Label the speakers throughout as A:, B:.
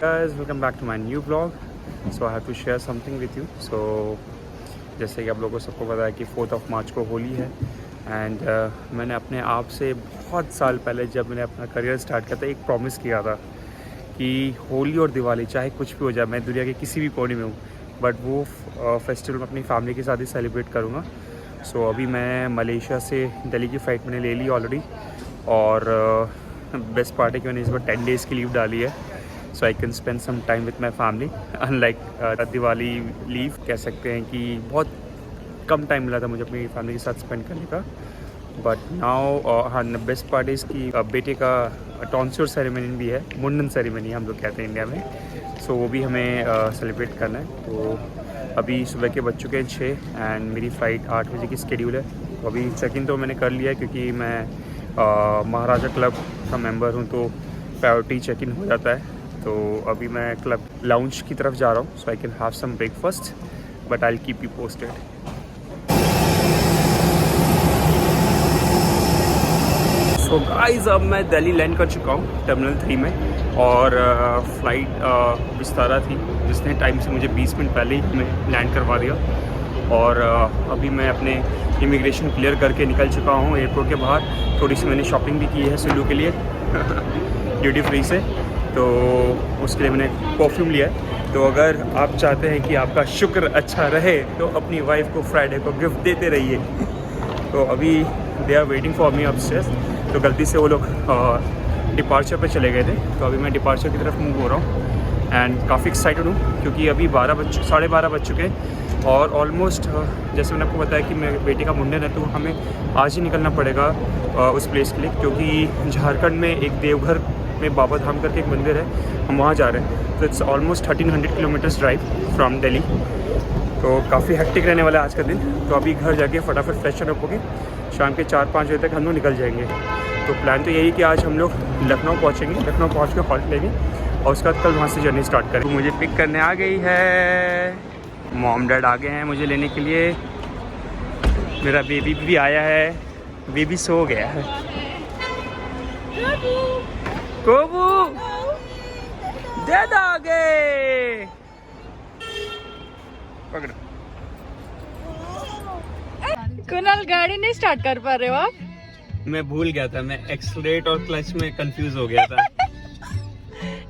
A: guys, welcome back to my new vlog. So I have to share something with you. So जैसे कि आप लोगों को सबको पता है कि 4th of March को होली है एंड मैंने अपने आप से बहुत साल पहले जब मैंने अपना करियर स्टार्ट किया था एक प्रॉमिस किया था कि होली और दिवाली चाहे कुछ भी हो जाए, मैं दुनिया के किसी भी कोने में हूँ, बट वो फेस्टिवल मैं अपनी फैमिली के साथ ही सेलिब्रेट करूँगा. सो अभी मैं मलेशिया से दिल्ली की फ़्लाइट मैंने ले ली ऑलरेडी और बेस्ट पार्ट है कि मैंने इस बार 10 डेज़ की लीव डाली है. So I can spend some time with my family. Unlike Diwali leave कह सकते हैं कि बहुत कम टाइम मिला था मुझे अपनी फैमिली के साथ स्पेंड करने का. बट नाउ हाँ, बेस्ट पार्ट इज़ कि बेटे का टॉन्स्योर सेरेमनी भी है, मुंडन सेरेमनी हम लोग कहते हैं इंडिया में. सो वो भी हमें सेलिब्रेट करना है. तो अभी सुबह के बज चुके हैं 6 एंड मेरी फ़्लाइट 8 बजे की स्केड्यूल है. तो अभी चेक इन तो मैंने कर लिया है क्योंकि मैं महाराजा क्लब का मेंबर हूँ, तो प्रायोरिटी चेक इन हो जाता है. तो अभी मैं क्लब लाउंज की तरफ जा रहा हूँ. So I can have some breakfast but I will keep you posted. So guys, अब मैं दिल्ली लैंड कर चुका हूँ टर्मिनल 3 में और फ़्लाइट विस्तारा थी जिसने टाइम से मुझे 20 मिनट पहले ही हमें लैंड करवा दिया. और अभी मैं अपने इमिग्रेशन क्लियर करके निकल चुका हूँ एयरपोर्ट के बाहर. थोड़ी सी मैंने शॉपिंग भी की है सिल्लू के लिए ड्यूटी फ्री से, तो उसके लिए मैंने परफ्यूम लिया है. तो अगर आप चाहते हैं कि आपका शुक्र अच्छा रहे तो अपनी वाइफ को फ्राइडे को गिफ्ट देते रहिए. तो अभी they are waiting for me upstairs. तो गलती से वो लोग डिपार्चर पे चले गए थे, तो अभी मैं डिपार्चर की तरफ मूव हो रहा हूँ एंड काफ़ी एक्साइटेड हूँ क्योंकि अभी 12:30 बज चुके हैं और ऑलमोस्ट जैसे मैंने आपको बताया कि मेरे बेटे का मुंडन है, तो हमें आज ही निकलना पड़ेगा उस प्लेस के लिए क्योंकि झारखंड में एक देवघर में बाबा धाम करके एक मंदिर है, हम वहाँ जा रहे हैं. तो it's almost 1300 kilometres drive from Delhi. तो काफ़ी हेक्टिक रहने वाला है आज का दिन. तो अभी घर जाके फटाफट फ्रेशन अप होके शाम के 4-5 बजे तक हम लोग निकल जाएंगे. तो प्लान तो यही कि आज हम लोग लखनऊ पहुँचेंगे, लखनऊ पहुँच के हॉल्ट लेंगे और उसके बाद कल वहाँ से जर्नी स्टार्ट करेंगे. तो मुझे पिक करने आ गई है, मॉम डैड आ गए हैं मुझे लेने के लिए. मेरा बेबी भी आया है, बेबी सो गया है. कोबू दादा आ गए, पकड़ो.
B: कुणाल, गाड़ी नहीं स्टार्ट कर पा रहे हो आप?
A: मैं भूल गया था, मैं एक्सीलरेट और क्लच में कंफ्यूज हो गया था.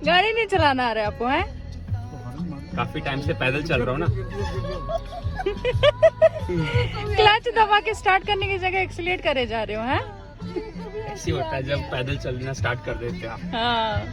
B: गाड़ी नहीं चलाना आ रहा है आपको? है
A: काफी टाइम से पैदल चल रहा हूँ ना.
B: क्लच दबा के स्टार्ट करने की जगह एक्सीलेट करे जा रहे हो? हैं
A: ऐसी होता है जब पैदल चलना स्टार्ट कर देते हैं आप.
B: हाँ.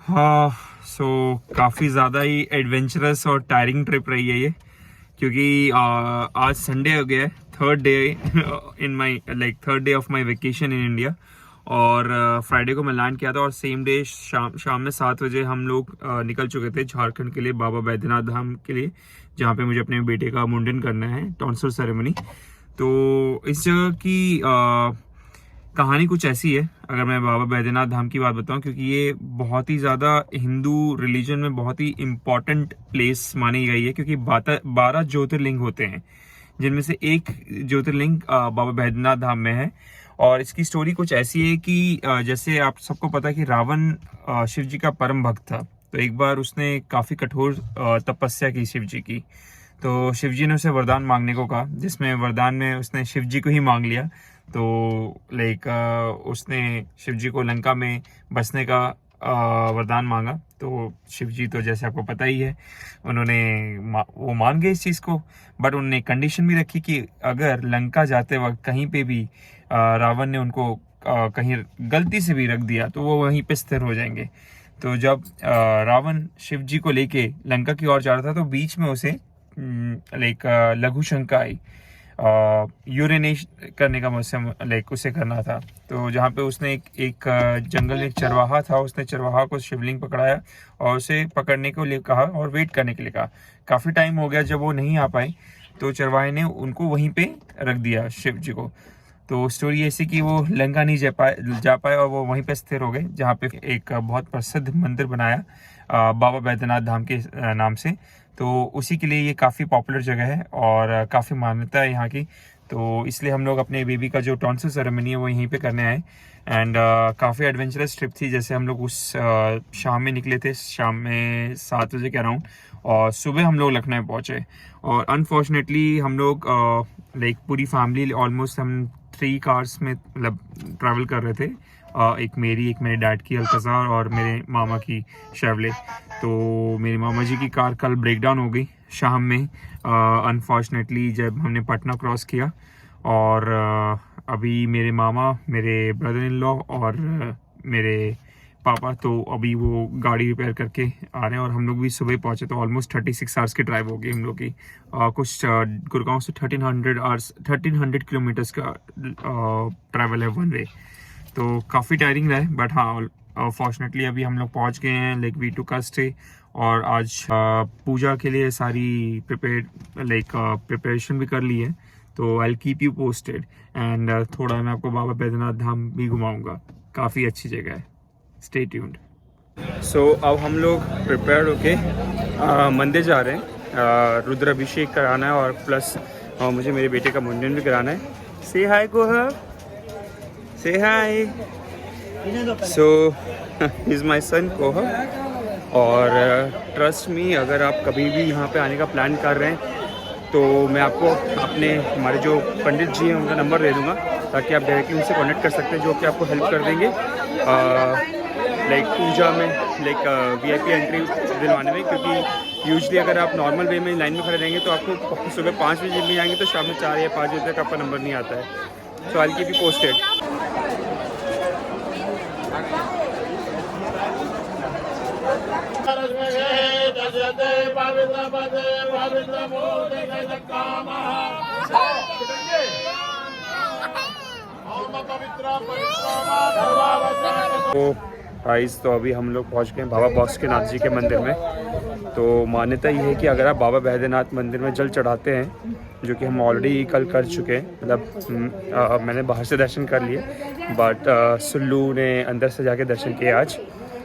A: हाँ, सो काफ़ी ज़्यादा ही एडवेंचरस और टायरिंग ट्रिप रही है ये क्योंकि आज संडे हो गया है, third day of my vacation in India. और फ्राइडे को मैं लैंड किया था और सेम डे शाम में 7 बजे हम लोग निकल चुके थे झारखंड के लिए, बाबा बैद्यनाथ धाम के लिए, जहाँ पे मुझे अपने बेटे का मुंडन करना है, टॉन्सर सेरेमनी. तो इस जगह की कहानी कुछ ऐसी है, अगर मैं बाबा बैद्यनाथ धाम की बात बताऊं, क्योंकि ये बहुत ही ज़्यादा हिंदू रिलीजन में बहुत ही इम्पॉर्टेंट प्लेस मानी गई है क्योंकि 12 ज्योतिर्लिंग होते हैं जिनमें से एक ज्योतिर्लिंग बाबा बैद्यनाथ धाम में है. और इसकी स्टोरी कुछ ऐसी है कि जैसे आप सबको पता है कि रावण शिव जी का परम भक्त था. तो एक बार उसने काफ़ी कठोर तपस्या की शिव जी की. तो शिव जी ने उसे वरदान मांगने को कहा, जिसमें वरदान में उसने शिव जी को ही मांग लिया. तो उसने शिव जी को लंका में बसने का वरदान मांगा. तो शिव जी तो जैसे आपको पता ही है उन्होंने वो मान गए इस चीज़ को, बट उन्होंने कंडीशन भी रखी कि अगर लंका जाते वक्त कहीं पे भी रावण ने उनको कहीं गलती से भी रख दिया तो वो वहीं पे स्थिर हो जाएंगे. तो जब रावण शिव जी को लेके लंका की ओर जा रहा था तो बीच में उसे लघु शंका आई, यूरिनेशन करने का मौसम उसे करना था. तो जहाँ पे उसने एक जंगल में एक चरवाहा था, उसने चरवाहा को शिवलिंग पकड़ाया और उसे पकड़ने को लिए कहा और वेट करने के लिए कहा. काफ़ी टाइम हो गया, जब वो नहीं आ पाए तो चरवाहे ने उनको वहीं पे रख दिया शिव जी को. तो स्टोरी ऐसी कि वो लंका नहीं जा पाए और वो वहीं पे स्थिर हो गए, जहाँ पे एक बहुत प्रसिद्ध मंदिर बनाया बाबा बैद्यनाथ धाम के नाम से। तो उसी के लिए ये काफ़ी पॉपुलर जगह है और काफ़ी मान्यता है यहाँ की। तो इसलिए हम लोग अपने बेबी का जो टॉन्सिल सेरेमनी है वो यहीं पे करने आए। एंड काफ़ी एडवेंचरस ट्रिप थी। जैसे हम लोग उस शाम में निकले थे, शाम में 7 बजे के अराउंड, और सुबह हम लोग लखनऊ पहुँचे। और अनफॉर्चुनेटली हम लोग लाइक पूरी फैमिली ऑलमोस्ट हम 3 कार्स में मतलब ट्रैवल कर रहे थे। एक मेरी, एक मेरे डैड की अल्कज़ार और मेरे मामा की शेवले। तो मेरे मामा जी की कार कल ब्रेक डाउन हो गई शाम में अनफॉर्चुनेटली जब हमने पटना क्रॉस किया। और अभी मेरे मामा, मेरे ब्रदर इन लॉ और मेरे पापा तो अभी वो गाड़ी रिपेयर करके आ रहे हैं। और हम लोग भी सुबह पहुंचे तो ऑलमोस्ट 36 आवर्स की ड्राइव हो गई हम लोग की। कुछ गुड़गांव से 1300 किलोमीटर्स का ट्रैवल है वन वे। तो काफ़ी टायरिंग रहा है, बट हाँ फॉर्चुनेटली अभी हम लोग पहुंच गए हैं लाइक वी टू का स्टे। और आज पूजा के लिए सारी प्रिपरेशन भी कर ली है। तो I keep you posted and थोड़ा मैं आपको बाबा बैद्यनाथ धाम भी घुमाऊंगा, काफ़ी अच्छी जगह है। Stay tuned. सो अब हम लोग प्रिपेयर होके मंदिर जा रहे हैं। रुद्राभिषेक कराना है और प्लस मुझे मेरे बेटे का मुंडन भी कराना है। से हाय गोहा, से हाय। सो इज़ माई सन कोहा। और ट्रस्ट मी, अगर आप कभी भी यहाँ पे आने का प्लान कर रहे हैं तो मैं आपको अपने हमारे जो पंडित जी हैं उनका नंबर दे दूँगा, ताकि आप डायरेक्टली उनसे कॉन्टेक्ट कर सकते हैं, जो कि आपको हेल्प कर देंगे लाइक पूजा में, लाइक VIP एंट्री दिलवाने में। क्योंकि यूजली अगर आप नॉर्मल वे में लाइन में खड़े रहेंगे तो आपको सुबह 5 बजे मिल जाएंगे, तो शाम में 4 या 5 बजे तक आपका नंबर नहीं आता है। So I keep you posted. तो गाइस, तो अभी हम लोग पहुंच गए बाबा बासुकीनाथ जी के मंदिर में। तो मान्यता ये है कि अगर आप बाबा बैद्यनाथ मंदिर में जल चढ़ाते हैं, जो कि हम ऑलरेडी कल कर चुके हैं, मतलब मैंने बाहर से दर्शन कर लिए, बट सुल्लू ने अंदर से जाके दर्शन किए आज।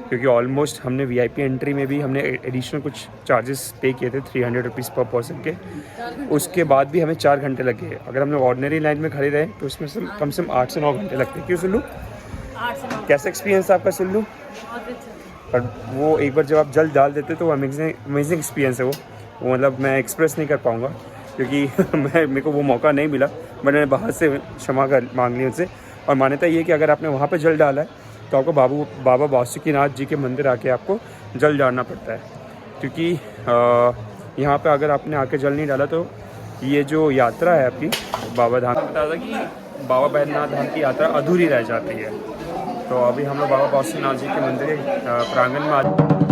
A: क्योंकि ऑलमोस्ट हमने VIP एंट्री में भी हमने एडिशनल कुछ चार्जेस पे किए थे 300 रुपीज़ पर पर्सन के। उसके बाद भी हमें 4 घंटे लगे। अगर हम लोग ऑर्डिनरी लाइन में खड़े रहे तो उसमें से कम से कम 8 से 9 घंटे लगते हैं। क्यों सुल्लू, कैसा एक्सपीरियंस था आपका सुल्लू? पर वो एक बार जब आप जल डाल देते तो अमेजिंग एक्सपीरियंस है वो मतलब मैं एक्सप्रेस नहीं कर पाऊँगा, क्योंकि मेरे को वो मौका नहीं मिला। मैंने बाहर से क्षमा मांग ली उनसे। और मान्यता ये है कि अगर आपने वहाँ पर जल डाला है तो आपको बाबा बासुकीनाथ जी के मंदिर आके आपको जल डालना पड़ता है। क्योंकि यहाँ पे अगर आपने आके जल नहीं डाला तो ये जो यात्रा है आपकी बाबा धाम, बता था कि बाबा बैद्यनाथ धाम की यात्रा अधूरी रह जाती है। तो अभी हम लोग बाबा बासुकीनाथ जी के मंदिर प्रांगण में